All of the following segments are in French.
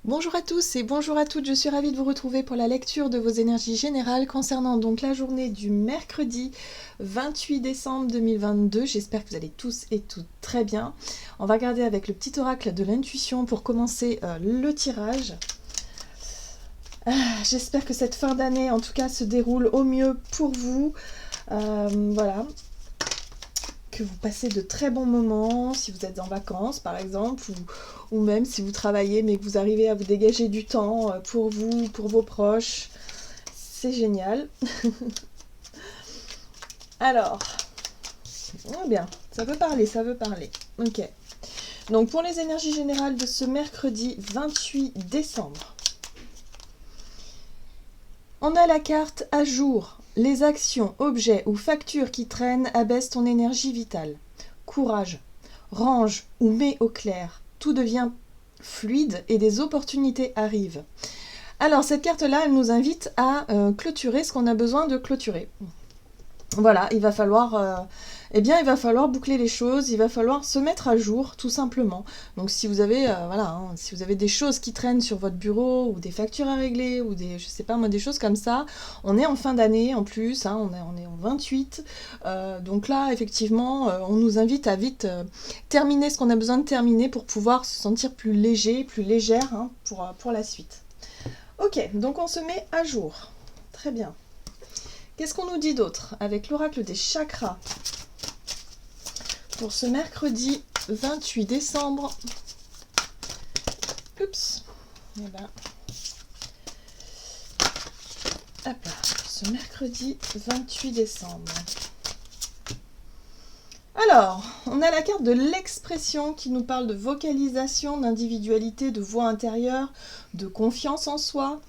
Bonjour à tous et bonjour à toutes, je suis ravie de vous retrouver pour la lecture de vos énergies générales concernant donc la journée du mercredi 28 décembre 2022. J'espère que vous allez tous et toutes très bien. On va regarder avec le petit oracle de l'intuition pour commencer le tirage. J'espère que cette fin d'année en tout cas se déroule au mieux pour vous. Voilà. Que vous passez de très bons moments, si vous êtes en vacances par exemple, ou même si vous travaillez mais que vous arrivez à vous dégager du temps pour vous, pour vos proches. C'est génial. Alors, bien, ça veut parler, ça veut parler. Ok. Donc pour les énergies générales de ce mercredi 28 décembre, on a la carte à jour. Les actions, objets ou factures qui traînent abaissent ton énergie vitale. Courage. Range ou mets au clair. Tout devient fluide et des opportunités arrivent. Alors cette carte-là, elle nous invite à clôturer ce qu'on a besoin de clôturer. Voilà, il va falloir boucler les choses, il va falloir se mettre à jour, tout simplement. Donc si vous avez, si vous avez des choses qui traînent sur votre bureau, ou des factures à régler, ou des, je sais pas moi, des choses comme ça, on est en fin d'année en plus, on est en 28, donc là, effectivement, on nous invite à vite terminer ce qu'on a besoin de terminer pour pouvoir se sentir plus léger, plus légère pour la suite. Ok, donc on se met à jour. Très bien. Qu'est-ce qu'on nous dit d'autre avec l'oracle des chakras pour ce mercredi 28 décembre? Oups. Et ben. Hop là, ce mercredi 28 décembre. Alors, on a la carte de l'expression qui nous parle de vocalisation, d'individualité, de voix intérieure, de confiance en soi.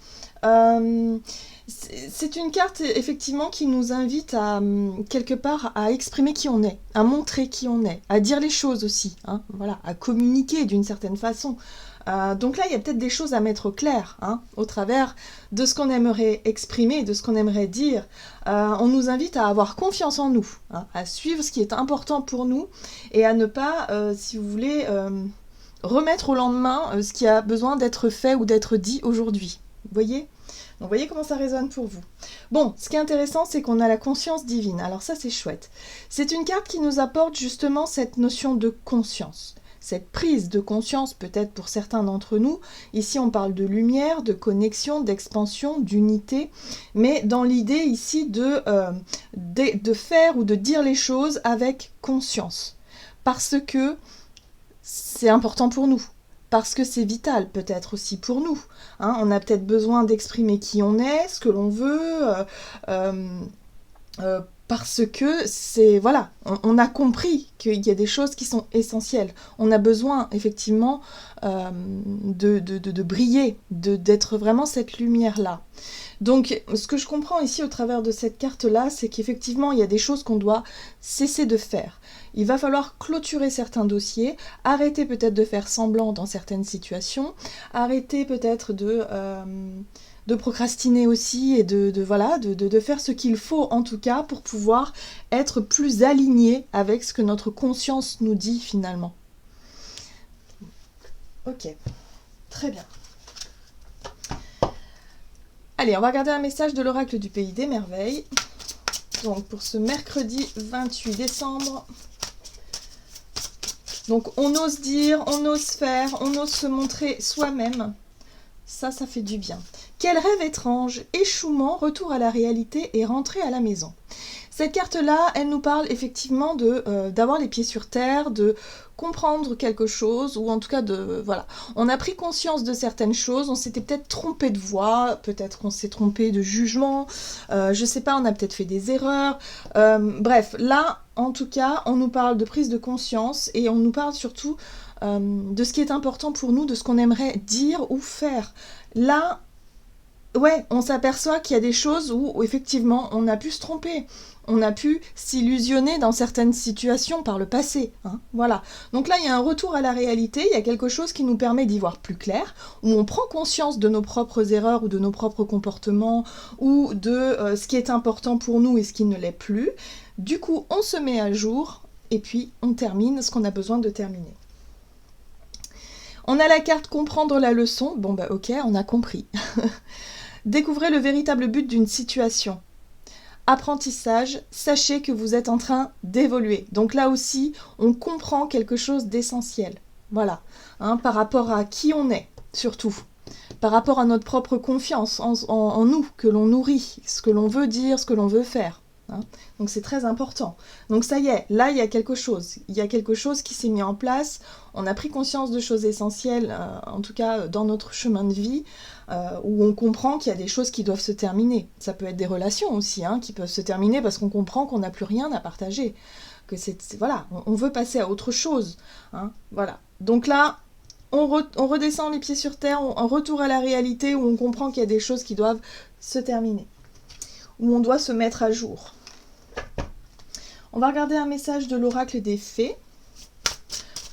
C'est une carte effectivement qui nous invite à quelque part à exprimer qui on est, à montrer qui on est, à dire les choses aussi, voilà, à communiquer d'une certaine façon. Donc là, il y a peut-être des choses à mettre au clair, au travers de ce qu'on aimerait exprimer, de ce qu'on aimerait dire. On nous invite à avoir confiance en nous, à suivre ce qui est important pour nous et à ne pas, si vous voulez, remettre au lendemain ce qui a besoin d'être fait ou d'être dit aujourd'hui. Vous voyez ? Donc, voyez comment ça résonne pour vous. Bon, ce qui est intéressant, c'est qu'on a la conscience divine. Alors ça, c'est chouette. C'est une carte qui nous apporte justement cette notion de conscience. Cette prise de conscience, peut-être pour certains d'entre nous. Ici, on parle de lumière, de connexion, d'expansion, d'unité. Mais dans l'idée ici de faire ou de dire les choses avec conscience. Parce que c'est important pour nous. Parce que c'est vital peut-être aussi pour nous. On a peut-être besoin d'exprimer qui on est, ce que l'on veut, parce que c'est, voilà, on a compris qu'il y a des choses qui sont essentielles. On a besoin effectivement de briller, d'être vraiment cette lumière-là. Donc, ce que je comprends ici au travers de cette carte-là, c'est qu'effectivement, il y a des choses qu'on doit cesser de faire. Il va falloir clôturer certains dossiers, arrêter peut-être de faire semblant dans certaines situations, arrêter peut-être de procrastiner aussi et de faire ce qu'il faut en tout cas pour pouvoir être plus aligné avec ce que notre conscience nous dit finalement. Ok, très bien. Allez, on va regarder un message de l'oracle du Pays des Merveilles. Donc pour ce mercredi 28 décembre. Donc on ose dire, on ose faire, on ose se montrer soi-même. Ça fait du bien. Quel rêve étrange, échouement, retour à la réalité et rentrée à la maison. Cette carte-là, elle nous parle effectivement d'avoir les pieds sur terre, de comprendre quelque chose, ou en tout cas voilà. On a pris conscience de certaines choses, on s'était peut-être trompé de voix, peut-être qu'on s'est trompé de jugement, je sais pas, on a peut-être fait des erreurs. Bref, là, en tout cas, on nous parle de prise de conscience et on nous parle surtout de ce qui est important pour nous, de ce qu'on aimerait dire ou faire. Là, ouais, on s'aperçoit qu'il y a des choses où effectivement on a pu se tromper, on a pu s'illusionner dans certaines situations par le passé, voilà. Donc là il y a un retour à la réalité, il y a quelque chose qui nous permet d'y voir plus clair, où on prend conscience de nos propres erreurs ou de nos propres comportements, ou de ce qui est important pour nous et ce qui ne l'est plus. Du coup on se met à jour, et puis on termine ce qu'on a besoin de terminer. On a la carte comprendre la leçon. Bon bah ok, on a compris. Découvrez le véritable but d'une situation. Apprentissage, sachez que vous êtes en train d'évoluer. Donc là aussi, on comprend quelque chose d'essentiel. Voilà, hein, par rapport à qui on est, surtout. Par rapport à notre propre confiance en nous, que l'on nourrit, ce que l'on veut dire, ce que l'on veut faire. Hein. Donc c'est très important. Donc ça y est, là il y a quelque chose. Il y a quelque chose qui s'est mis en place. On a pris conscience de choses essentielles, en tout cas dans notre chemin de vie, où on comprend qu'il y a des choses qui doivent se terminer. Ça peut être des relations aussi, hein, qui peuvent se terminer parce qu'on comprend qu'on n'a plus rien à partager. Que voilà, on veut passer à autre chose. Hein, voilà. Donc là, on redescend les pieds sur terre, un retour à la réalité où on comprend qu'il y a des choses qui doivent se terminer, où on doit se mettre à jour. On va regarder un message de l'oracle des fées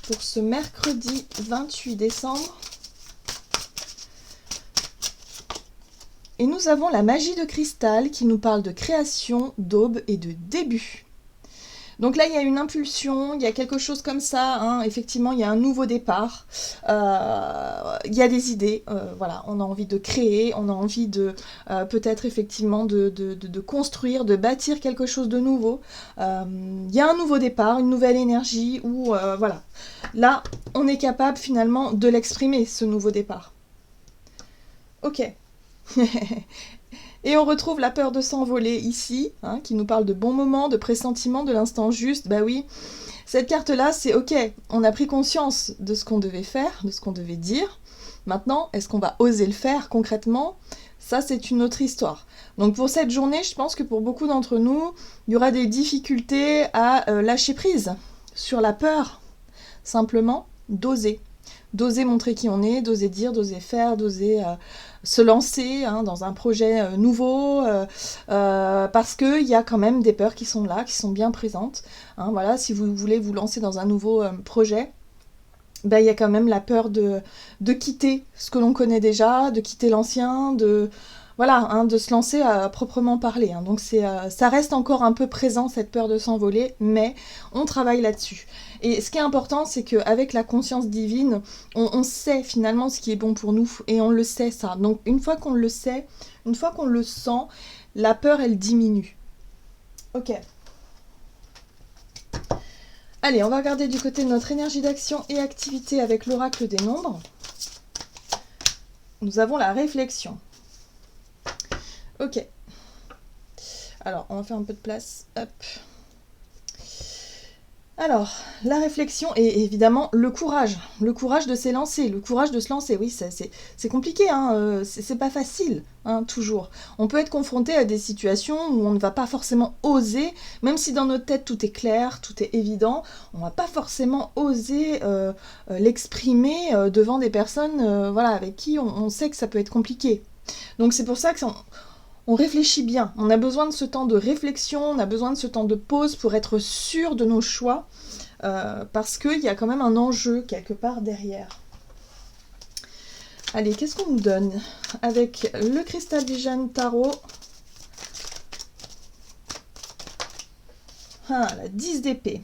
pour ce mercredi 28 décembre. Et nous avons la magie de cristal qui nous parle de création, d'aube et de début. Donc là, il y a une impulsion, il y a quelque chose comme ça, hein. Effectivement, il y a un nouveau départ, il y a des idées, voilà, on a envie de créer, on a envie de peut-être effectivement de construire, de bâtir quelque chose de nouveau. Il y a un nouveau départ, une nouvelle énergie, où voilà, là, on est capable finalement de l'exprimer, ce nouveau départ. Ok. Et on retrouve la peur de s'envoler ici, hein, qui nous parle de bons moments, de pressentiments, de l'instant juste. Bah oui, cette carte-là, c'est ok, on a pris conscience de ce qu'on devait faire, de ce qu'on devait dire. Maintenant, est-ce qu'on va oser le faire concrètement ? Ça, c'est une autre histoire. Donc pour cette journée, je pense que pour beaucoup d'entre nous, il y aura des difficultés à lâcher prise sur la peur, simplement d'oser. D'oser montrer qui on est, d'oser dire, d'oser faire, d'oser se lancer hein, dans un projet nouveau, parce qu'il y a quand même des peurs qui sont là, qui sont bien présentes. Hein, voilà, si vous voulez vous lancer dans un nouveau projet, ben, il y a quand même la peur de quitter ce que l'on connaît déjà, de quitter l'ancien, voilà, hein, de se lancer à proprement parler. Hein. Donc ça reste encore un peu présent, cette peur de s'envoler, mais on travaille là-dessus. Et ce qui est important, c'est qu'avec la conscience divine, on sait finalement ce qui est bon pour nous, et on le sait ça. Donc une fois qu'on le sait, une fois qu'on le sent, la peur, elle diminue. Ok. Allez, on va regarder du côté de notre énergie d'action et activité avec l'oracle des nombres. Nous avons la réflexion. Ok. Alors, on va faire un peu de place. Hop. Alors, la réflexion et évidemment le courage de s'élancer, le courage de se lancer. Oui, c'est compliqué, hein, c'est pas facile, hein, toujours. On peut être confronté à des situations où on ne va pas forcément oser, même si dans notre tête tout est clair, tout est évident, on va pas forcément oser l'exprimer devant des personnes voilà, avec qui on sait que ça peut être compliqué. Donc c'est pour ça que on réfléchit bien, on a besoin de ce temps de réflexion, on a besoin de ce temps de pause pour être sûr de nos choix, parce qu'il y a quand même un enjeu quelque part derrière. Allez, qu'est-ce qu'on nous donne avec le Crystal Vision Tarot? Ah, la 10 d'épée.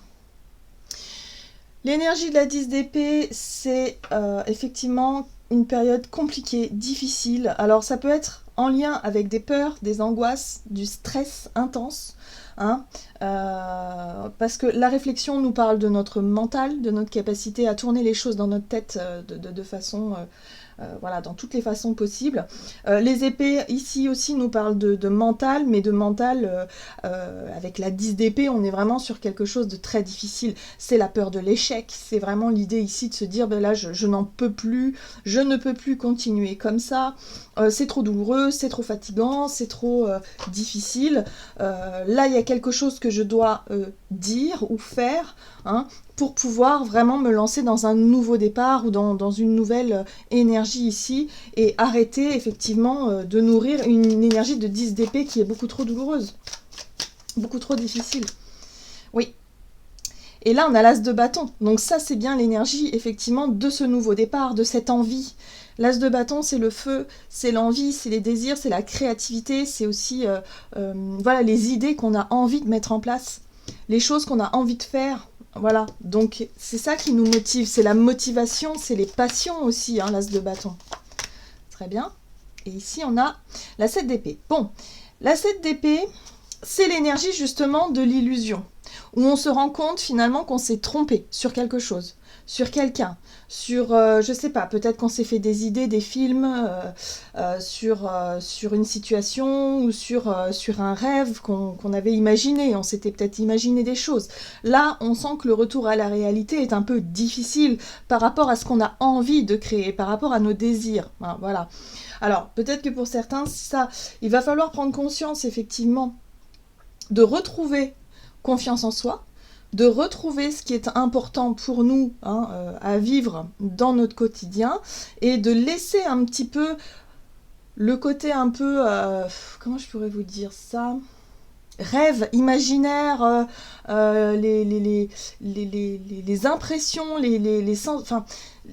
L'énergie de la 10 d'épée, c'est effectivement une période compliquée, difficile. Alors ça peut être en lien avec des peurs, des angoisses, du stress intense, hein, parce que la réflexion nous parle de notre mental, de notre capacité à tourner les choses dans notre tête de façon... voilà, dans toutes les façons possibles. Les épées, ici aussi, nous parlent de mental, mais de mental, avec la 10 d'épée, on est vraiment sur quelque chose de très difficile. C'est la peur de l'échec, c'est vraiment l'idée ici de se dire, ben là, je n'en peux plus, je ne peux plus continuer comme ça, c'est trop douloureux, c'est trop fatigant, c'est trop difficile. Là, il y a quelque chose que je dois dire ou faire, hein, pour pouvoir vraiment me lancer dans un nouveau départ ou dans une nouvelle énergie ici et arrêter effectivement de nourrir une énergie de 10 d'épée qui est beaucoup trop douloureuse, beaucoup trop difficile. Oui. Et là, on a l'as de bâton. Donc ça, c'est bien l'énergie effectivement de ce nouveau départ, de cette envie. L'as de bâton, c'est le feu, c'est l'envie, c'est les désirs, c'est la créativité, c'est aussi voilà, les idées qu'on a envie de mettre en place, les choses qu'on a envie de faire. Voilà, donc c'est ça qui nous motive, c'est la motivation, c'est les passions aussi, hein, l'as de bâton. Très bien. Et ici, on a la 7 d'épée. Bon, la 7 d'épée, c'est l'énergie justement de l'illusion, où on se rend compte finalement qu'on s'est trompé sur quelque chose, sur quelqu'un, sur, je sais pas, peut-être qu'on s'est fait des idées, des films, sur une situation ou sur un rêve qu'on avait imaginé, on s'était peut-être imaginé des choses. Là, on sent que le retour à la réalité est un peu difficile par rapport à ce qu'on a envie de créer, par rapport à nos désirs, hein, voilà. Alors, peut-être que pour certains, ça, il va falloir prendre conscience, effectivement, de retrouver confiance en soi, de retrouver ce qui est important pour nous, hein, à vivre dans notre quotidien, et de laisser un petit peu le côté un peu, comment je pourrais vous dire ça, rêve, imaginaire, les impressions, les sens, enfin,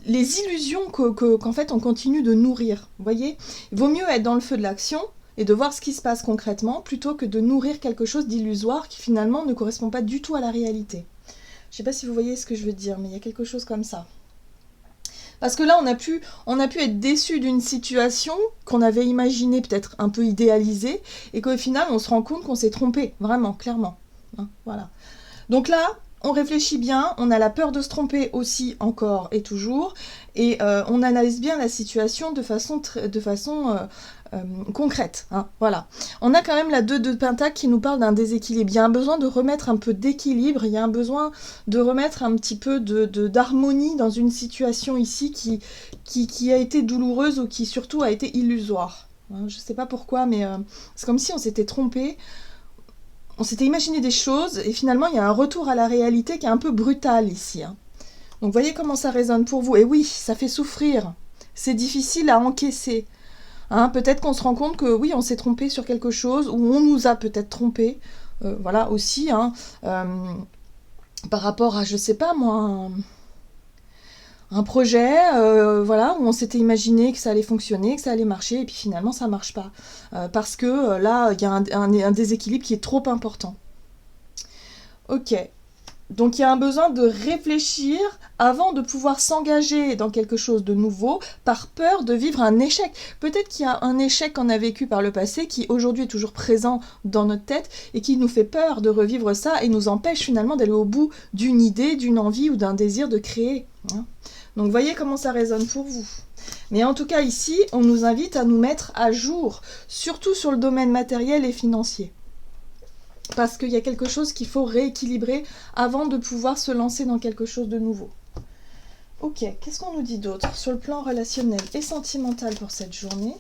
les illusions qu'en fait on continue de nourrir. Vous voyez, il vaut mieux être dans le feu de l'action et de voir ce qui se passe concrètement plutôt que de nourrir quelque chose d'illusoire qui finalement ne correspond pas du tout à la réalité. Je ne sais pas si vous voyez ce que je veux dire, mais il y a quelque chose comme ça. Parce que là, on a pu être déçu d'une situation qu'on avait imaginée, peut-être un peu idéalisée, et qu'au final, on se rend compte qu'on s'est trompé, vraiment, clairement. Hein, voilà. Donc là, on réfléchit bien, on a la peur de se tromper aussi, encore et toujours, et on analyse bien la situation de façon concrète. Hein, voilà. On a quand même la 2 de Pentacle qui nous parle d'un déséquilibre. Il y a un besoin de remettre un peu d'équilibre, il y a un besoin de remettre un petit peu d'harmonie dans une situation ici qui a été douloureuse ou qui surtout a été illusoire. Hein, je ne sais pas pourquoi, mais c'est comme si on s'était trompé. On s'était imaginé des choses et finalement il y a un retour à la réalité qui est un peu brutal ici. Hein. Donc voyez comment ça résonne pour vous. Et oui, ça fait souffrir. C'est difficile à encaisser. Hein, peut-être qu'on se rend compte que oui, on s'est trompé sur quelque chose, ou on nous a peut-être trompé. Voilà aussi, hein, par rapport à, je sais pas moi, un projet, voilà, où on s'était imaginé que ça allait fonctionner, que ça allait marcher, et puis finalement ça marche pas. Parce que là, il y a un déséquilibre qui est trop important. Ok. Donc il y a un besoin de réfléchir avant de pouvoir s'engager dans quelque chose de nouveau par peur de vivre un échec. Peut-être qu'il y a un échec qu'on a vécu par le passé qui aujourd'hui est toujours présent dans notre tête et qui nous fait peur de revivre ça et nous empêche finalement d'aller au bout d'une idée, d'une envie ou d'un désir de créer. Hein. Donc voyez comment ça résonne pour vous. Mais en tout cas ici, on nous invite à nous mettre à jour, surtout sur le domaine matériel et financier. Parce qu'il y a quelque chose qu'il faut rééquilibrer avant de pouvoir se lancer dans quelque chose de nouveau. Ok, qu'est-ce qu'on nous dit d'autre sur le plan relationnel et sentimental pour cette journée?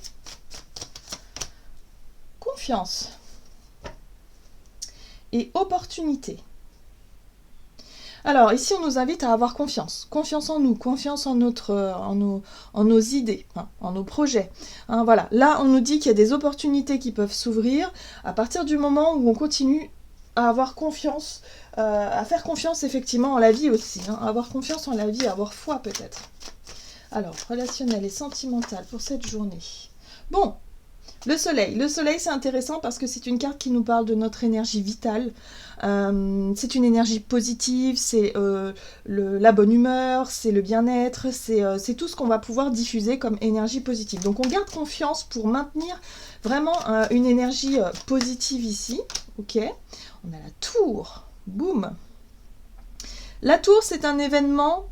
Confiance et opportunité. Alors ici, on nous invite à avoir confiance. Confiance en nous, confiance en nos idées, hein, en nos projets. Hein, voilà. Là, on nous dit qu'il y a des opportunités qui peuvent s'ouvrir à partir du moment où on continue à avoir confiance, à faire confiance effectivement en la vie aussi. Hein, à avoir confiance en la vie, à avoir foi peut-être. Alors, relationnel et sentimental pour cette journée. Bon, le soleil. Le soleil, c'est intéressant parce que c'est une carte qui nous parle de notre énergie vitale. C'est une énergie positive, c'est la bonne humeur, c'est le bien-être, c'est tout ce qu'on va pouvoir diffuser comme énergie positive. Donc on garde confiance pour maintenir vraiment une énergie positive ici. Ok. On a la tour. Boum. La tour, c'est un événement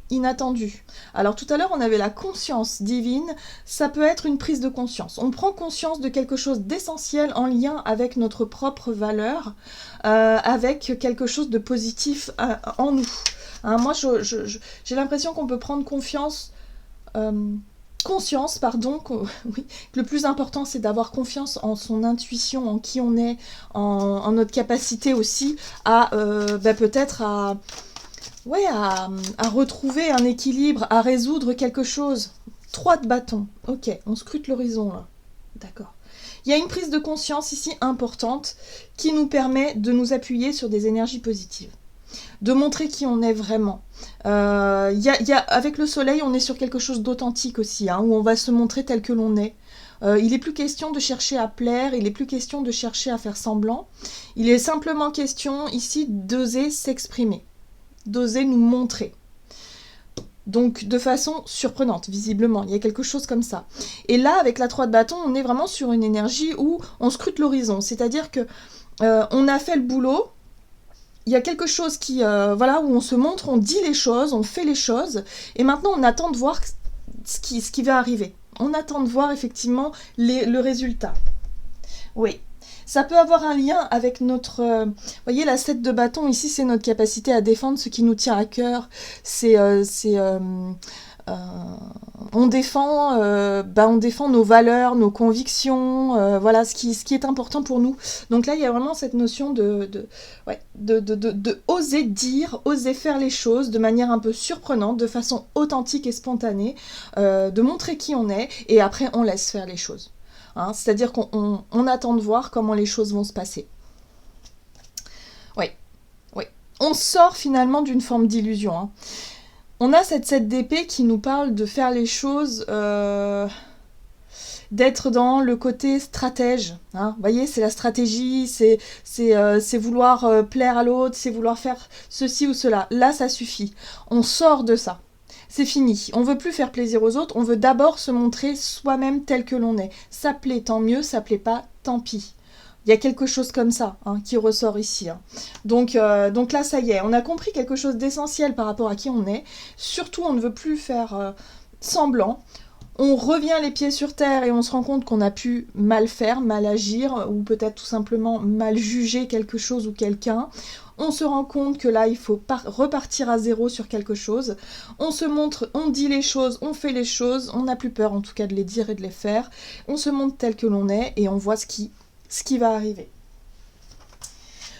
inattendu. Alors tout à l'heure on avait la conscience divine, ça peut être une prise de conscience. On prend conscience de quelque chose d'essentiel en lien avec notre propre valeur, avec quelque chose de positif en nous. Hein, moi j'ai l'impression qu'on peut prendre conscience, oui, que le plus important c'est d'avoir confiance en son intuition, en qui on est, en notre capacité aussi à peut-être à retrouver un équilibre, à résoudre quelque chose. 3 de bâton. Ok, on scrute l'horizon là. D'accord. Il y a une prise de conscience ici importante qui nous permet de nous appuyer sur des énergies positives. De montrer qui on est vraiment. Avec le soleil, on est sur quelque chose d'authentique aussi, hein, où on va se montrer tel que l'on est. Il n'est plus question de chercher à plaire, il n'est plus question de chercher à faire semblant. Il est simplement question ici d'oser s'exprimer. d'oser nous montrer. Donc de façon surprenante, visiblement, il y a quelque chose comme ça. Et là, avec la 3 de bâton, on est vraiment sur une énergie où on scrute l'horizon, c'est-à-dire que on a fait le boulot, il y a quelque chose qui, voilà, où on se montre, on dit les choses, on fait les choses, et maintenant on attend de voir ce qui va arriver. On attend de voir effectivement le résultat. Oui. Ça peut avoir un lien avec notre... vous voyez, la 7 de bâton, ici, c'est notre capacité à défendre ce qui nous tient à cœur. On défend nos valeurs, nos convictions, voilà, ce qui est important pour nous. Donc là, il y a vraiment cette notion de oser dire, oser faire les choses de manière un peu surprenante, de façon authentique et spontanée, de montrer qui on est, et après, on laisse faire les choses. Hein, c'est-à-dire qu'on attend de voir comment les choses vont se passer. Oui, oui. On sort finalement d'une forme d'illusion. Hein. On a cette 7 d'épée qui nous parle de faire les choses, d'être dans le côté stratège. Hein. Vous voyez, c'est la stratégie, c'est vouloir plaire à l'autre, c'est vouloir faire ceci ou cela. Là, ça suffit. On sort de ça. C'est fini. On veut plus faire plaisir aux autres, on veut d'abord se montrer soi-même tel que l'on est. Ça plaît, tant mieux, ça plaît pas, tant pis. Il y a quelque chose comme ça hein, qui ressort ici. Hein. Donc là, ça y est, on a compris quelque chose d'essentiel par rapport à qui on est. Surtout, on ne veut plus faire semblant. On revient les pieds sur terre et on se rend compte qu'on a pu mal faire, mal agir, ou peut-être tout simplement mal juger quelque chose ou quelqu'un. On se rend compte que là, il faut repartir à zéro sur quelque chose. On se montre, on dit les choses, on fait les choses. On n'a plus peur, en tout cas, de les dire et de les faire. On se montre tel que l'on est et on voit ce qui va arriver.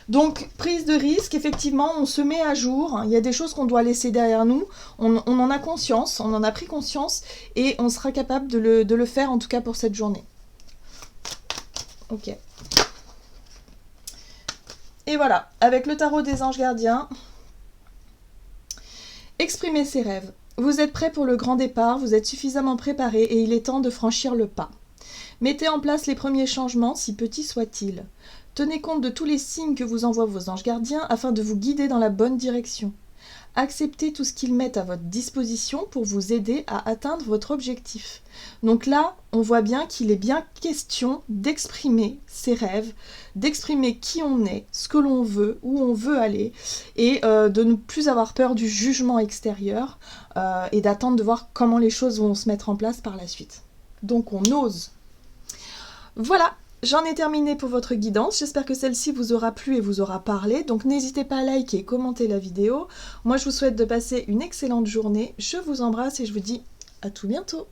Donc, prise de risque, effectivement, on se met à jour. Il y a des choses qu'on doit laisser derrière nous. On en a conscience, on en a pris conscience et on sera capable de le faire, en tout cas pour cette journée. Ok. Et voilà, avec le tarot des anges gardiens, exprimez ses rêves. Vous êtes prêt pour le grand départ, vous êtes suffisamment préparé et il est temps de franchir le pas. Mettez en place les premiers changements, si petits soient-ils. Tenez compte de tous les signes que vous envoient vos anges gardiens afin de vous guider dans la bonne direction. Acceptez tout ce qu'ils mettent à votre disposition pour vous aider à atteindre votre objectif. Donc là, on voit bien qu'il est bien question d'exprimer ses rêves, d'exprimer qui on est, ce que l'on veut, où on veut aller, et de ne plus avoir peur du jugement extérieur et d'attendre de voir comment les choses vont se mettre en place par la suite. Donc on ose. Voilà. J'en ai terminé pour votre guidance, j'espère que celle-ci vous aura plu et vous aura parlé, donc n'hésitez pas à liker et commenter la vidéo. Moi je vous souhaite de passer une excellente journée, je vous embrasse et je vous dis à tout bientôt.